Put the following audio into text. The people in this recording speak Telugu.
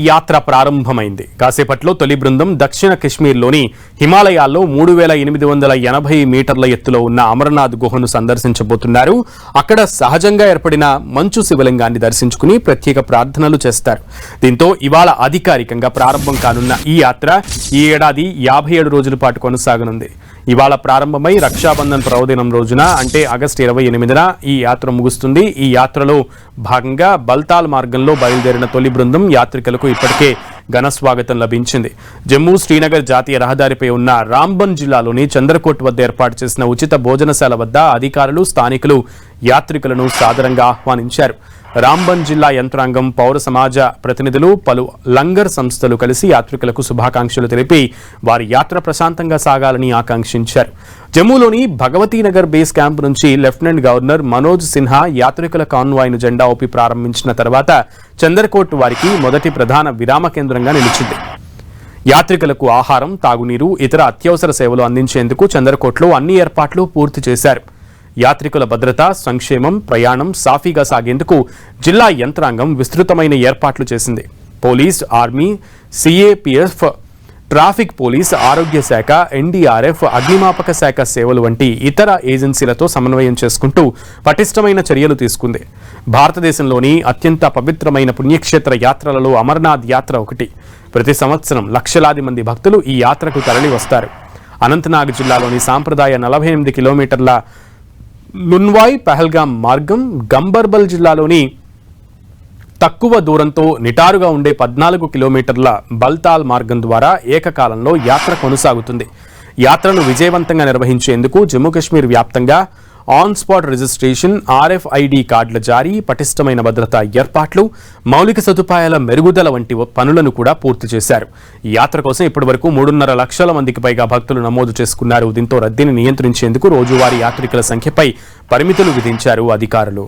యాత్ర ప్రారంభమైంది. కాసేపట్లో తొలి బృందం దక్షిణ కశ్మీర్లోని హిమాలయాల్లో 3880 మీటర్ల ఎత్తులో ఉన్న అమర్నాథ్ గుహను సందర్శించబోతున్నారు. అక్కడ సహజంగా ఏర్పడిన మంచు శివలింగాన్ని దర్శించుకుని ప్రత్యేక ప్రార్థనలు చేస్తారు. దీంతో ఇవాళ అధికారికంగా ప్రారంభం కానున్న ఈ యాత్ర ఈ ఏడాది 57 రోజుల పాటు కొనసాగనుంది. ఇవాళ ప్రారంభమై రక్షాబంధన్ పర్వదినం రోజున అంటే ఆగస్టు 28న ఈ యాత్ర ముగుస్తుంది. ఈ యాత్రలో భాగంగా బల్తాల్ మార్గంలో బయలుదేరిన తొలి బృందం యాత్రికులకు ఇప్పటికే ఘన స్వాగతం లభించింది. జమ్మూ శ్రీనగర్ జాతీయ రహదారిపై ఉన్న రాంబన్ జిల్లాలోని చంద్రకోట్ వద్ద ఏర్పాటు చేసిన ఉచిత భోజనశాల వద్ద అధికారులు, స్థానికులు యాత్రికులను సాదరంగా ఆహ్వానించారు. రాంబన్ జిల్లా యంత్రాంగం, పౌర సమాజ ప్రతినిధులు, పలు లంగర్ సంస్థలు కలిసి యాత్రికులకు శుభాకాంక్షలు తెలిపి వారి యాత్ర ప్రశాంతంగా సాగాలని ఆకాంక్షించారు. జమ్మూలోని భగవతీనగర్ బేస్ క్యాంప్ నుంచి లెఫ్టినెంట్ గవర్నర్ మనోజ్ సిన్హా యాత్రికుల కాన్వాయ్ను జెండా ఊపి ప్రారంభించిన తర్వాత చంద్రకోట్ వారికి మొదటి ప్రధాన విరామ కేంద్రంగా నిలిచింది. యాత్రికులకు ఆహారం, తాగునీరు, ఇతర అత్యవసర సేవలు అందించేందుకు చంద్రకోట్లో అన్ని ఏర్పాట్లు పూర్తి చేశారు. యాత్రికుల భద్రత, సంక్షేమం, ప్రయాణం సాఫీగా సాగేందుకు జిల్లా యంత్రాంగం విస్తృతమైన ఏర్పాట్లు చేసింది. Police, army, CAPF, traffic police, ఆరోగ్య శాఖ, ఎన్డీఆర్ఎఫ్, అగ్నిమాపక శాఖ సేవలు వంటి ఇతర ఏజెన్సీలతో సమన్వయం చేసుకుంటూ పటిష్టమైన చర్యలు తీసుకుంది. భారతదేశంలోని అత్యంత పవిత్రమైన పుణ్యక్షేత్ర యాత్రలలో అమర్నాథ్ యాత్ర ఒకటి. ప్రతి సంవత్సరం లక్షలాది మంది భక్తులు ఈ యాత్రకు తరలి వస్తారు. అనంతనాగ్ జిల్లాలోని సాంప్రదాయ 48 కిలోమీటర్ల నున్వాయ్ పహల్గాం మార్గం, గంబర్బల్ జిల్లాలోని తక్కువ దూరంతో నిటారుగా ఉండే 14 కిలోమీటర్ల బల్తాల్ మార్గం ద్వారా ఏకకాలంలో యాత్ర కొనసాగుతుంది. యాత్రను విజయవంతంగా నిర్వహించేందుకు జమ్మూ కాశ్మీర్ వ్యాప్తంగా ఆన్ స్పాట్ రిజిస్ట్రేషన్, RFID కార్డుల జారీ, పటిష్టమైన భద్రతా ఏర్పాట్లు, మౌలిక సదుపాయాల మెరుగుదల వంటి పనులను కూడా పూర్తి చేశారు. ఈ యాత్ర కోసం ఇప్పటివరకు 3.5 లక్షల మందికి పైగా భక్తులు నమోదు చేసుకున్నారు. దీంతో రద్దీని నియంత్రించేందుకు రోజువారీ యాత్రికుల సంఖ్యపై పరిమితులు విధించారు అధికారులు.